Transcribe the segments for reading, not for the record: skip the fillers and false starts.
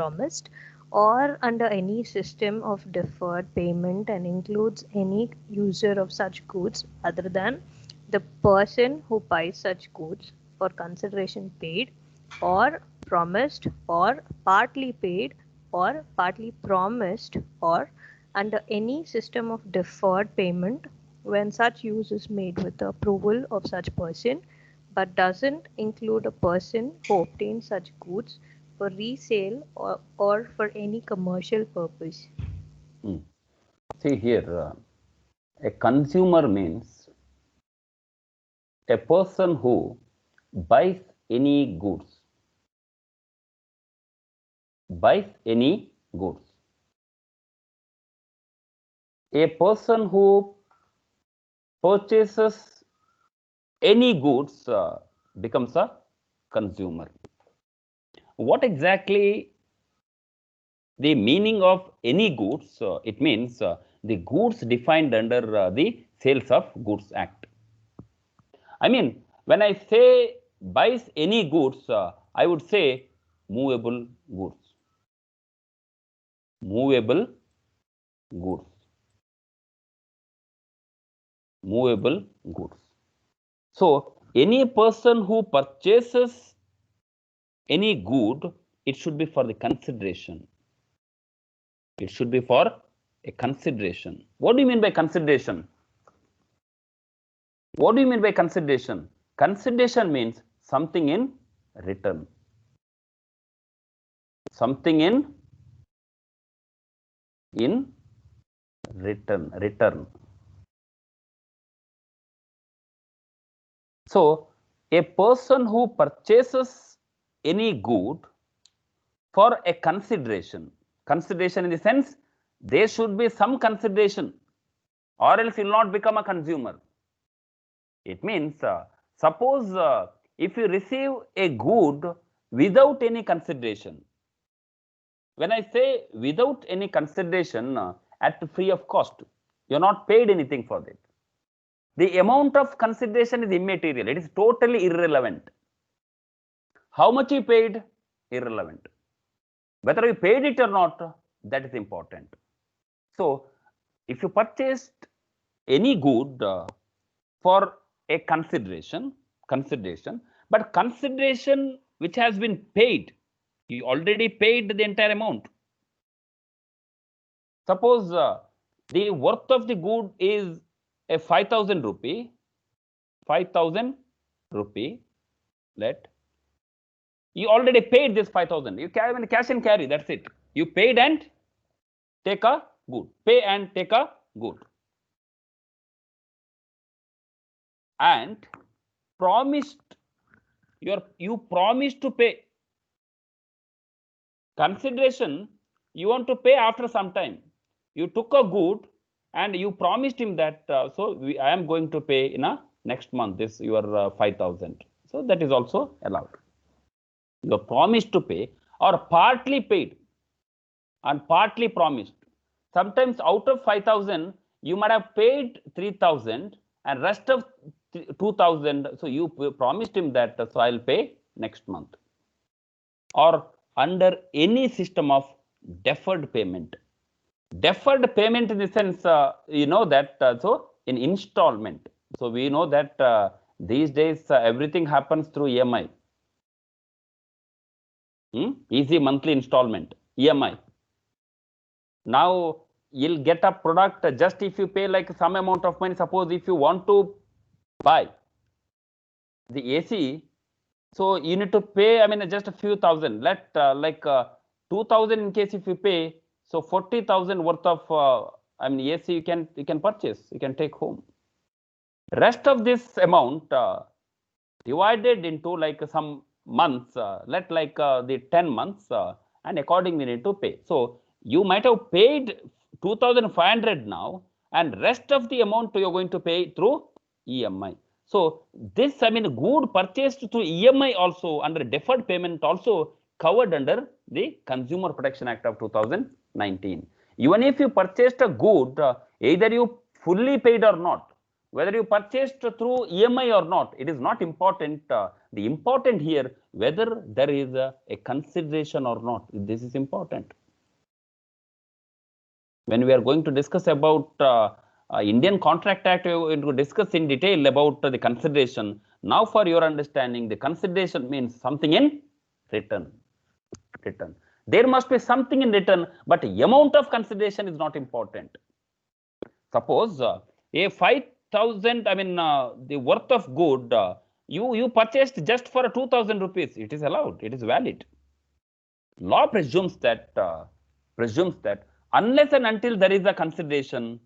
promised, or under any system of deferred payment and includes any user of such goods other than the person who buys such goods for consideration paid or promised or partly paid or partly promised or under any system of deferred payment when such use is made with the approval of such person but doesn't include a person who obtains such goods for resale or for any commercial purpose. See here, a consumer means a person who buys any goods, a person who purchases any goods becomes a consumer. What exactly the meaning of any goods? It means the goods defined under the Sales of Goods Act. I mean, when I say buys any goods, I would say movable goods. Movable goods. Movable goods. So, any person who purchases any good, it should be for the consideration. It should be for a consideration. What do you mean by consideration? What do you mean by consideration? Consideration means something in return. Something in return. So, a person who purchases any good for a consideration in the sense there should be some consideration or else you will not become a consumer. It means suppose if you receive a good without any consideration. When I say without any consideration, at free of cost, you are not paid anything for that. The amount of consideration is immaterial. It is totally irrelevant. How much you paid? Irrelevant. Whether you paid it or not, that is important. So, if you purchased any good for a consideration, but consideration which has been paid, you already paid the entire amount. Suppose the worth of the good is a 5,000 rupee, let you already paid this 5,000. You can cash and carry, that's it. You paid and take a good, pay and take a good. And promised, you promised to pay. Consideration, you want to pay after some time. You took a good and you promised him that I am going to pay in a next month this your 5,000. So that is also allowed. You promised to pay or partly paid and partly promised. Sometimes out of 5,000 you might have paid 3,000 and rest of 2,000. So you promised him that so I'll pay next month. Or under any system of deferred payment. Deferred payment in the sense, you know that so in installment. So we know that these days everything happens through EMI. Easy monthly installment, EMI. Now you'll get a product just if you pay like some amount of money. Suppose if you want to buy the AC, so you need to pay, I mean, just a few thousand. Let 2,000 in case if you pay, so 40,000 worth of I mean AC you can purchase, you can take home. Rest of this amount divided into like some months, let like the 10 months, and accordingly need to pay. So you might have paid 2,500 now, and rest of the amount you're going to pay through EMI. So this, I mean, good purchased through EMI also under deferred payment also covered under the Consumer Protection Act of 2019. Even if you purchased a good, either you fully paid or not, Whether you purchased through EMI or not, it is not important. The important here, whether there is a consideration or not, this is important. When we are going to discuss about Indian Contract Act, we are going to discuss in detail about the consideration. Now, for your understanding, the consideration means something in return. There must be something in return, but amount of consideration is not important. Suppose a 5,000, the worth of good, you purchased just for 2,000 rupees. It is allowed. It is valid. Law presumes that unless and until there is a consideration,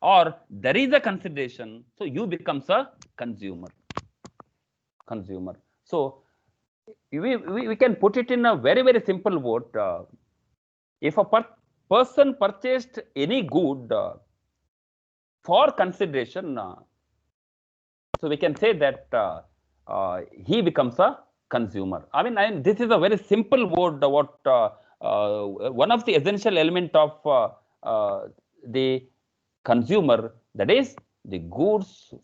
or there is a consideration, so you becomes a consumer. So we can put it in a very, very simple word. If a person purchased any good for consideration, so we can say that he becomes a consumer. This is a very simple word. What one of the essential element of the consumer, that is the goods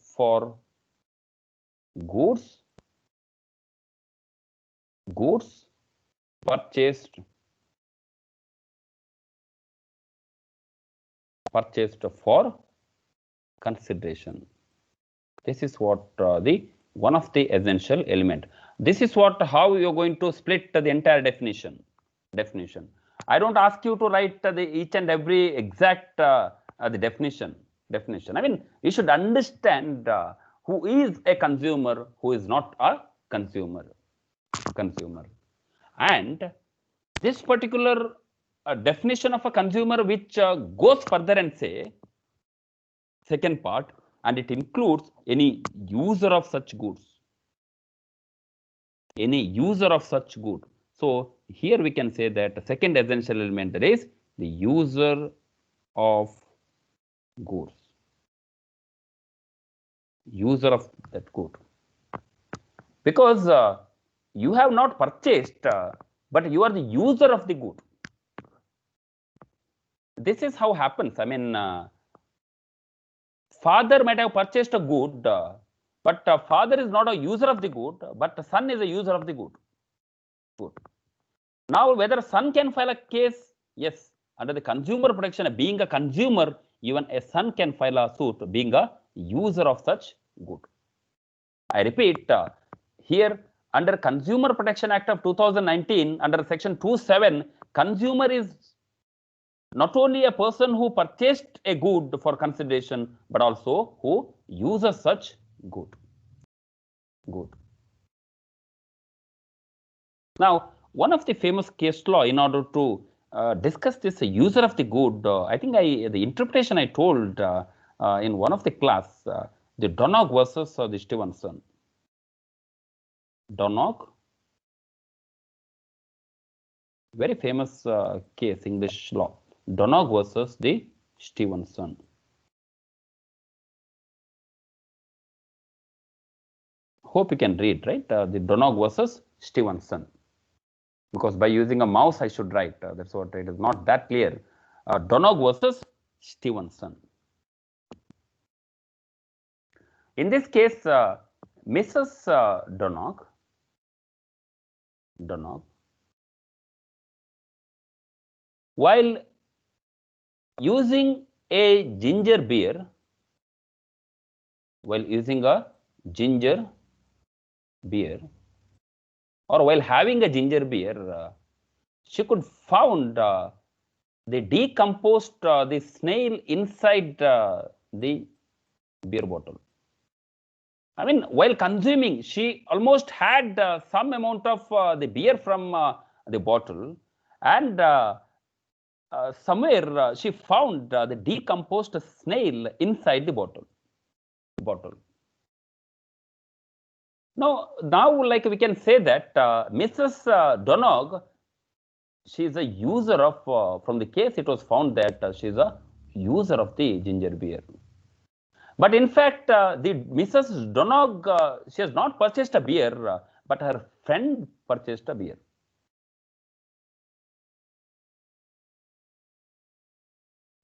purchased for consideration. This is what the one of the essential element. This is what how you are going to split the entire definition. I don't ask you to write each and every exact the definition. You should understand who is a consumer, who is not a consumer. And this particular definition of a consumer, which goes further and say, second part, and it includes any user of such goods. So here we can say that the second essential element, that is the user of goods. Because you have not purchased, but you are the user of the good. This is how happens. Father might have purchased a good, but father is not a user of the good, but the son is a user of the good. Now, whether son can file a case? Yes, under the Consumer Protection, being a consumer, even a son can file a suit being a user of such good. I repeat, here under Consumer Protection Act of 2019, under section 2(7), consumer is not only a person who purchased a good for consideration, but also who uses such good. Now, one of the famous case law, in order to discuss this user of the good, I think the interpretation I told in one of the class, the Donogh versus the Stevenson. Donogh, very famous case, English law. Donogh versus the Stevenson. Hope you can read, right? The Donogh versus Stevenson. Because by using a mouse, I should write. That's what it is not that clear. Donogh versus Stevenson. In this case, Mrs. Donogh, while using a ginger beer, or while having a ginger beer, she could found the decomposed the snail inside the beer bottle. While consuming, she almost had some amount of the beer from the bottle, and somewhere she found the decomposed snail inside the bottle. Now, like we can say that Mrs. Donogh, she is a user of, from the case it was found that she is a user of the ginger beer. But in fact, the Mrs. Donogh, she has not purchased a beer, but her friend purchased a beer.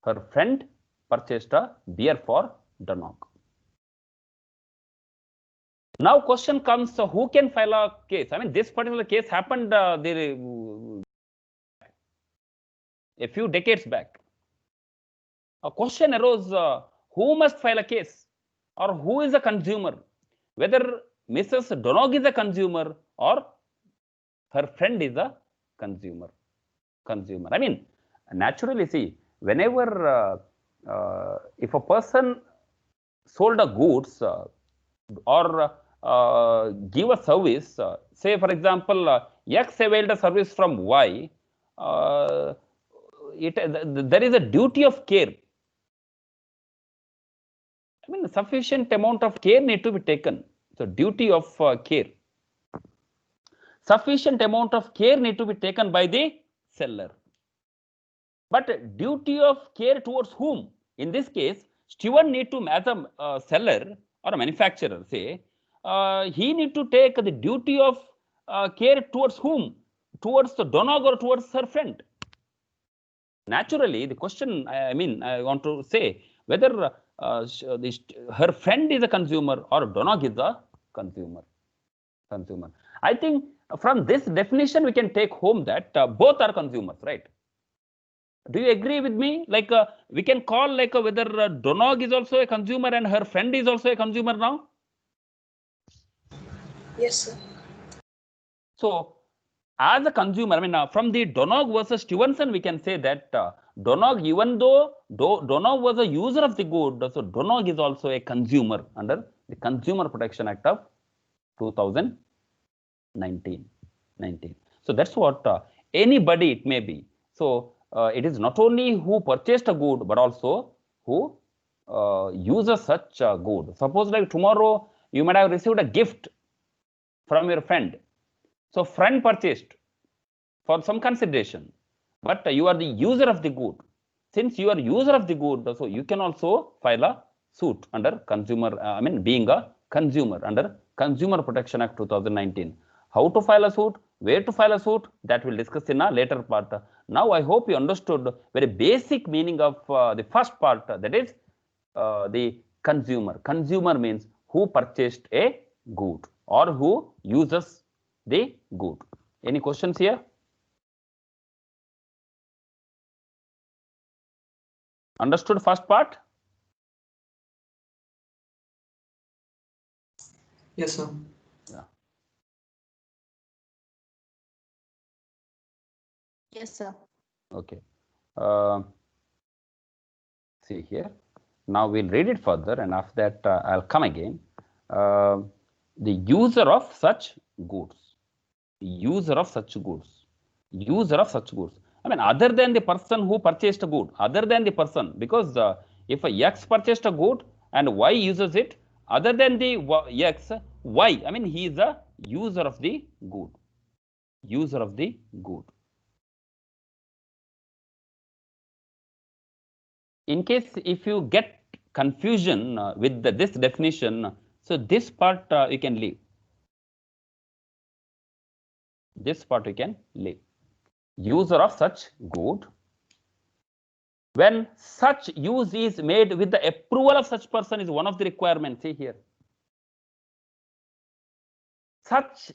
Her friend purchased a beer for Donog. Now question comes, who can file a case? I mean, this particular case happened a few decades back. A question arose, who must file a case, or who is a consumer? Whether Mrs. Donog is a consumer or her friend is a consumer. I mean, naturally, see, whenever if a person sold a goods or give a service, say for example, X availed a service from Y, there is a duty of care. I mean, sufficient amount of care need to be taken. So, duty of care. Sufficient amount of care need to be taken by the seller. But duty of care towards whom? In this case, steward need to, as a seller or a manufacturer, say, he need to take the duty of care towards whom? Towards the Donog or towards her friend? Naturally, the question, I mean, I want to say whether her friend is a consumer or Donog is a consumer. I think from this definition, we can take home that both are consumers, right? Do you agree with me? Like we can call like whether Donog is also a consumer and her friend is also a consumer now? Yes, sir. So, as a consumer, I mean, from the Donog versus Stevenson, we can say that Donog, even though Donog was a user of the good, so Donog is also a consumer under the Consumer Protection Act of 2019. So that's what anybody it may be. So it is not only who purchased a good, but also who uses such a good. Suppose like tomorrow you might have received a gift from your friend. So friend purchased for some consideration, but you are the user of the good. Since you are user of the good, so you can also file a suit under consumer, I mean being a consumer under Consumer Protection Act 2019. How to file a suit, where to file a suit, that we'll discuss in a later part. Now I hope you understood very basic meaning of the first part, that is the consumer. Consumer means who purchased a good or who uses the good. Any questions here? Understood first part? Yes, sir. Yeah. Yes, sir. Okay. See here. Now we'll read it further, and after that I'll come again. The user of such goods. User of such goods. User of such goods. I mean, other than the person who purchased a good, other than the person, because if a X purchased a good and Y uses it, other than the X, Y, I mean, he is a user of the good. User of the good. In case if you get confusion with this definition, so this part you can leave. This part you can leave. User of such good. When such use is made with the approval of such person is one of the requirements. See here. Such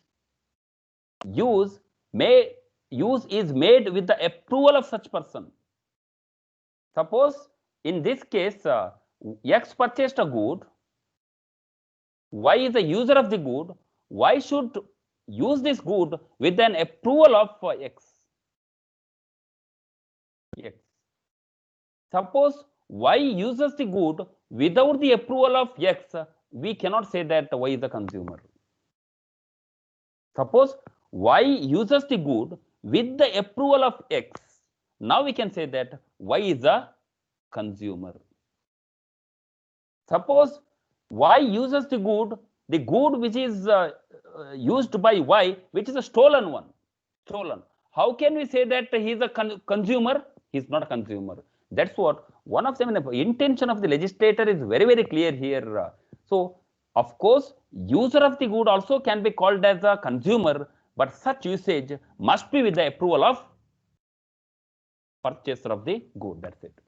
use is made with the approval of such person. Suppose in this case, X purchased a good, Y is the user of the good, Y should use this good with an approval of X. Suppose Y uses the good without the approval of X, we cannot say that Y is a consumer. Suppose Y uses the good with the approval of X, now we can say that Y is a consumer. Suppose Y uses the good which is used by Y, which is a stolen one. How can we say that he is a consumer? He is not a consumer. That's what one of them. The intention of the legislator is very, very clear here. So, of course, user of the good also can be called as a consumer, but such usage must be with the approval of purchaser of the good. That's it.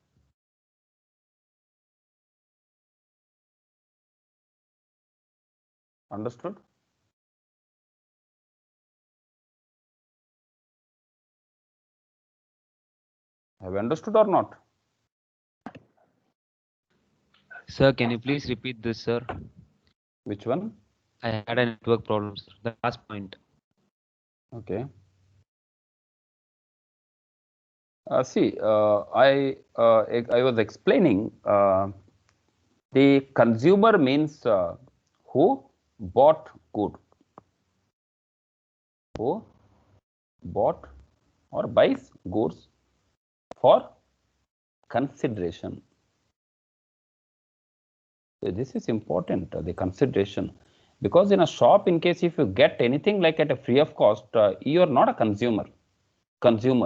Understood? Have you understood or not? Sir, can you please repeat this, sir? Which one? I had a network problem, sir. The last point. Okay. I was explaining the consumer means who bought good, who bought or buys goods for consideration. So this is important, the consideration, because in a shop, in case if you get anything like at a free of cost, you are not a consumer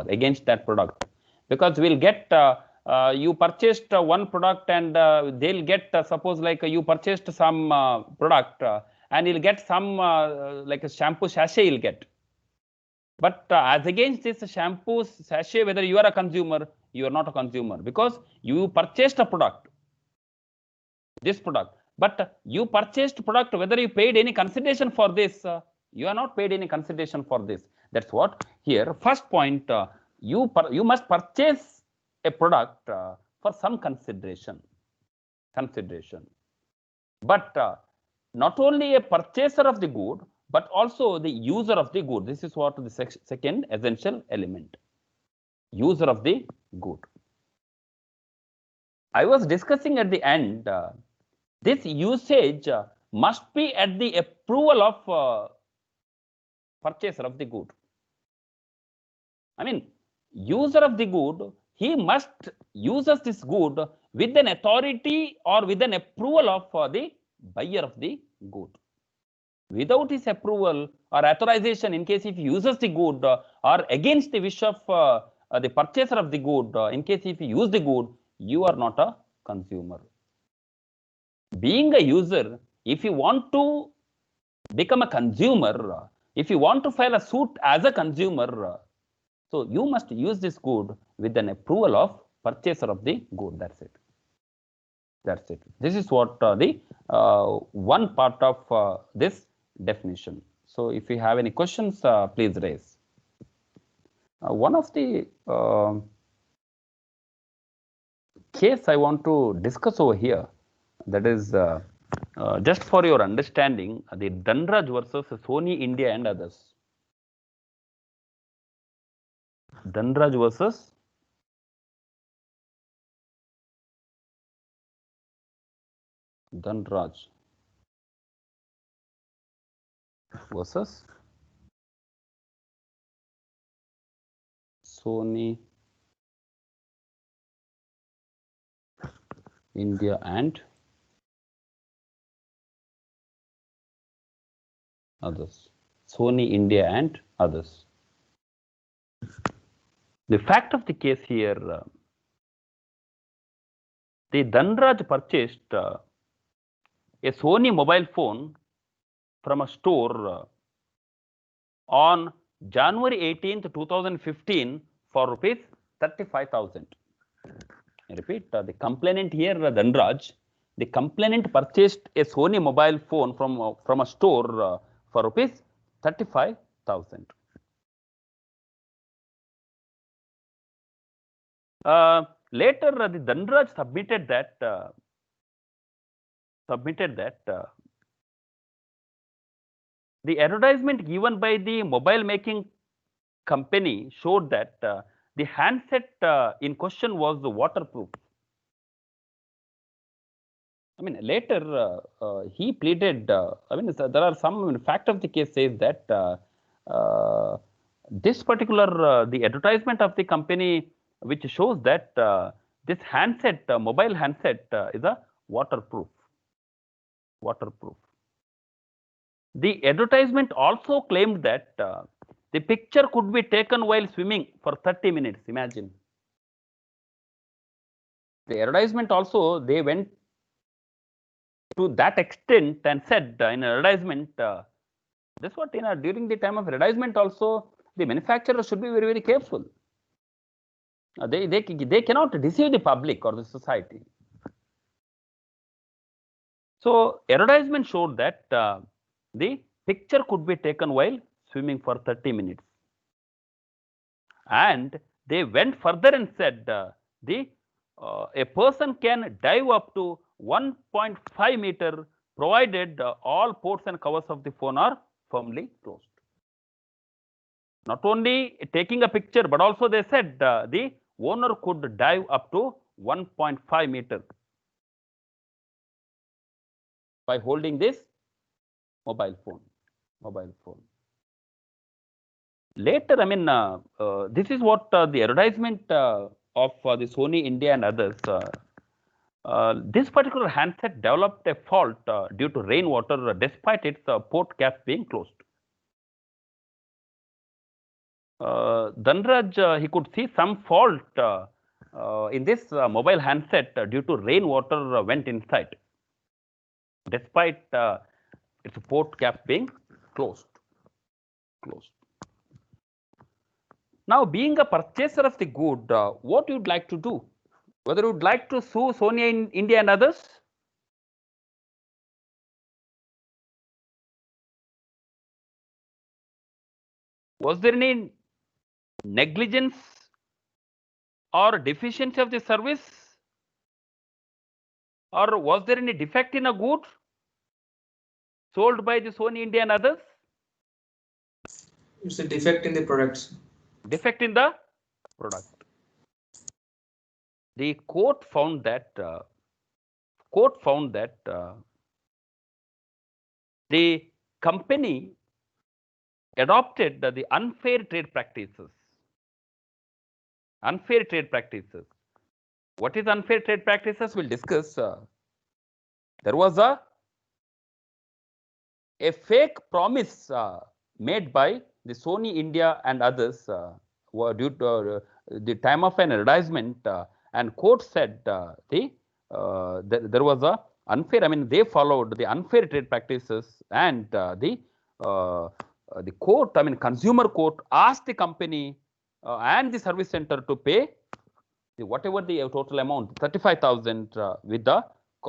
against that product, because we'll get you purchased one product and they'll get suppose like you purchased some product and you'll get some like a shampoo sachet you'll get, but as against this shampoo sachet, whether you are a consumer, you are not a consumer, because you purchased a product, this product, but you purchased product, whether you paid any consideration for this, you are not paid any consideration for this. That's what here first point, you must purchase a product for some consideration, but not only a purchaser of the good, but also the user of the good. This is what the second essential element, user of the good. I was discussing at the end, this usage must be at the approval of purchaser of the good. I mean, user of the good, he must uses this good with an authority or with an approval of the buyer of the good. Without his approval or authorization, in case if he uses the good or against the wish of the purchaser of the good, in case if you use the good, you are not a consumer. Being a user, if you want to become a consumer, if you want to file a suit as a consumer, so you must use this good with an approval of purchaser of the good. That's it. That's it. This is what the one part of this definition. So if you have any questions, please raise. One of the case I want to discuss over here, that is just for your understanding, the Dhanraj versus Sony India and others. Dhanraj versus Dhanraj versus Sony India and others. Sony India and others. The fact of the case here, the Dhanraj purchased a Sony mobile phone from a store on January 18th, 2015 for rupees 35,000. I repeat, the complainant here, Dhanraj, the complainant purchased a Sony mobile phone from a store for rupees 35,000. Later, the Dhanraj submitted that the advertisement given by the mobile making company showed that the handset in question was waterproof. I mean, later he pleaded. I mean, there are some fact of the case says that this particular the advertisement of the company, which shows that this handset, mobile handset, is a waterproof. The advertisement also claimed that the picture could be taken while swimming for 30 minutes. Imagine. The advertisement also, they went to that extent and said in advertisement, this what during the time of advertisement also, the manufacturer should be very, very careful. They cannot deceive the public or the society. So advertisement showed that the picture could be taken while swimming for 30 minutes. And they went further and said a person can dive up to 1.5 meter provided all ports and covers of the phone are firmly closed. Not only taking a picture, but also they said the owner could dive up to 1.5 meter by holding this mobile phone. Later, I mean, this is what the advertisement of the Sony India and others. This particular handset developed a fault due to rainwater despite its port caps being closed. Dhanraj, he could see some fault in this mobile handset due to rainwater went inside, despite its port cap being closed. Now, being a purchaser of the good, what you'd like to do? Whether you'd like to sue Sony in India and others? Was there any negligence or deficiency of the service? Or was there any defect in a good sold by the Sony India and others? It's a defect in the products. Defect in the product. The court found that the company adopted the unfair trade practices. Unfair trade practices. What is unfair trade practices? We'll discuss. There was a fake promise made by the Sony India and others were due to the time of an advertisement, and court said there was a unfair. I mean, they followed the unfair trade practices, and the court, I mean, consumer court, asked the company and the service center to pay whatever the total amount, 35,000 with the,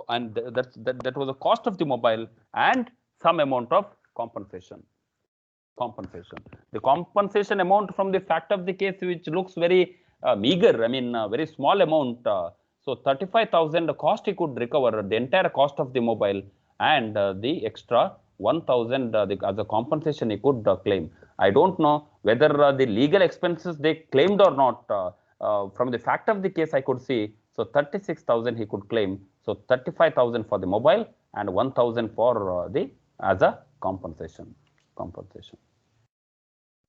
and that was the cost of the mobile and some amount of compensation. The compensation amount from the fact of the case, which looks very meager, I mean, very small amount. So 35,000 cost he could recover the entire cost of the mobile, and the extra 1,000 as a compensation he could claim. I don't know whether the legal expenses they claimed or not. From the fact of the case, I could see. So 36,000 he could claim. So 35,000 for the mobile and 1,000 for the as a compensation.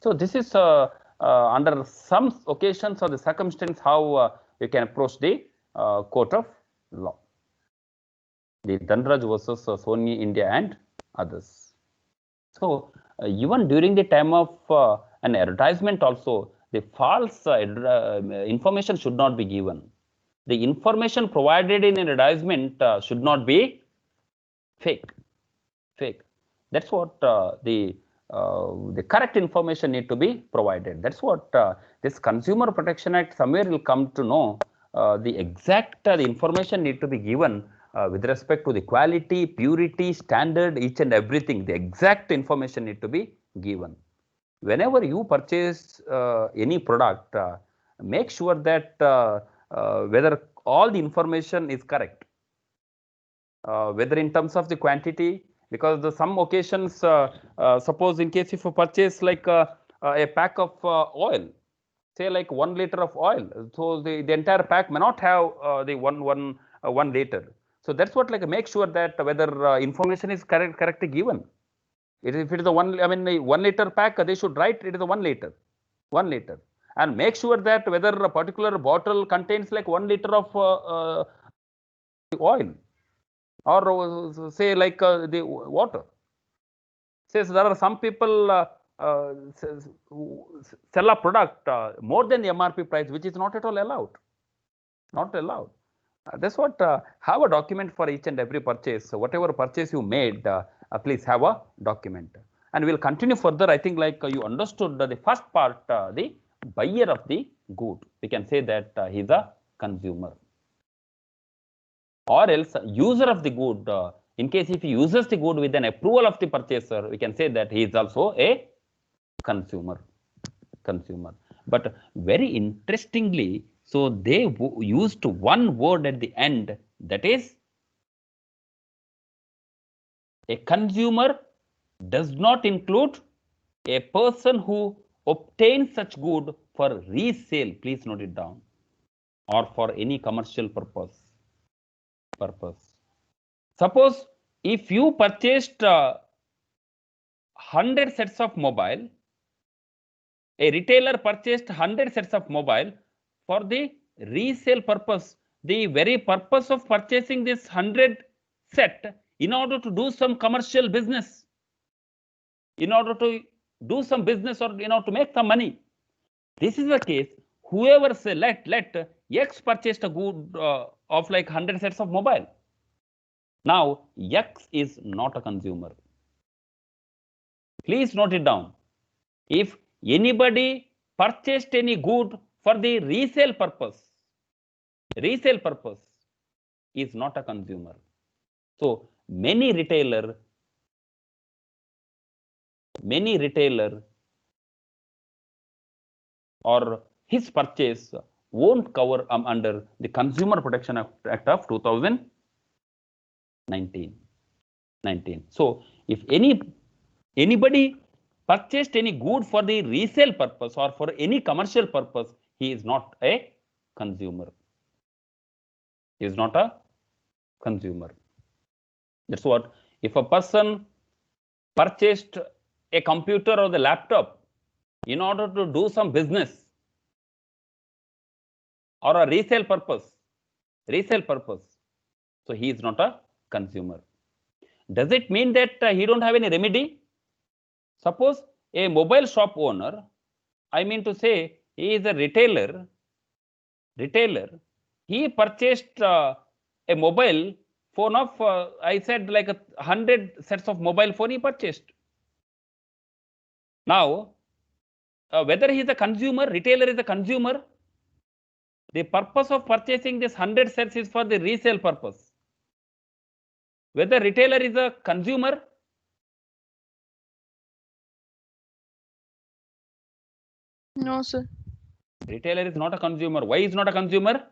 So this is under some occasions or the circumstance how we can approach the court of law. The Dhanraj versus Sony India and others. So even during the time of an advertisement also, the false information should not be given. The information provided in an advertisement should not be fake. That's what the correct information need to be provided. That's what this Consumer Protection Act somewhere will come to know. The exact the information need to be given with respect to the quality, purity, standard, each and everything. The exact information need to be given. Whenever you purchase any product, make sure that whether all the information is correct, whether in terms of the quantity, because some occasions, suppose in case if you purchase like a pack of oil, say like 1 liter of oil, so the entire pack may not have the one liter. So that's what, like, make sure that whether information is correctly given. If it is a 1 liter pack, they should write it is a 1 liter, and make sure that whether a particular bottle contains like 1 liter of oil, or say like the water. Says there are some people sell a product more than the MRP price, which is not at all allowed. That's what have a document for each and every purchase. So whatever purchase you made, please have a document. And we'll continue further. I think like you understood the first part, the buyer of the good. We can say that he's a consumer. Or else user of the good, In case if he uses the good with an approval of the purchaser, we can say that he is also a consumer. But very interestingly, so they used one word at the end, that is, a consumer does not include a person who obtains such good for resale. Please note it down, or for any commercial purpose. Suppose if you purchased 100 sets of mobile, a retailer purchased 100 sets of mobile for the resale purpose. The very purpose of purchasing this 100 set in order to do some commercial business, in order to do some business or in order to make some money. This is the case. Whoever say let X purchased a good of like 100 sets of mobile. Now X is not a consumer. Please note it down. If anybody purchased any good for the resale purpose is not a consumer. So many retailer or his purchase won't cover under the Consumer Protection Act of 2019. So if anybody purchased any good for the resale purpose or for any commercial purpose, he is not a consumer. He is not a consumer. That's what. If a person purchased a computer or the laptop in order to do some business or a resale purpose, so he is not a consumer. Does it mean that he don't have any remedy? Suppose a mobile shop owner, I mean to say he is a retailer, he purchased a mobile phone of, I said like 100 sets of mobile phone he purchased. Now, whether he is a consumer, retailer is a consumer, the purpose of purchasing this 100 sets is for the resale purpose. Whether retailer is a consumer, No, sir. retailer is not a consumer. Why is not a consumer?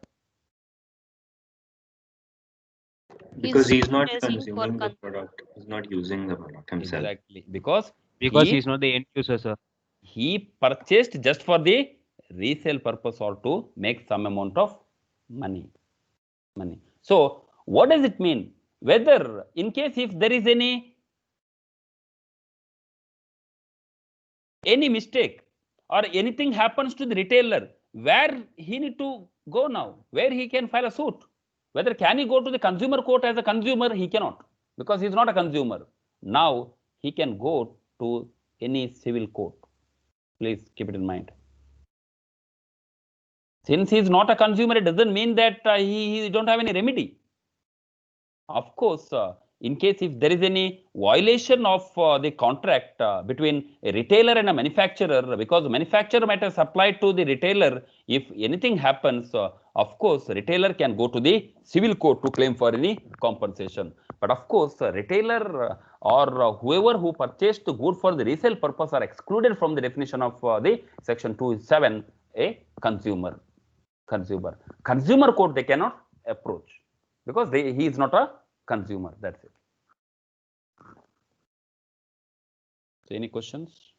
Because he's not purchasing for consuming the product. He's not using the product himself. Exactly, because He is not the end user, sir. he purchased just for the resale purpose or to make some amount of money. So what does it mean? Whether in case if there is any mistake or anything happens to the retailer, where he need to go now, where he can file a suit? Whether can he go to the consumer court as a consumer? He cannot, because he is not a consumer. Now he can go to any civil court. Please keep it in mind. Since he is not a consumer, it doesn't mean that he don't have any remedy. Of course, in case if there is any violation of the contract between a retailer and a manufacturer, because the manufacturer might have supplied to the retailer, if anything happens, of course, retailer can go to the civil court to claim for any compensation. But of course, retailer or whoever who purchased the good for the resale purpose are excluded from the definition of the section 2.7, a consumer. Consumer court they cannot approach, because he is not a consumer. That's it. So any questions?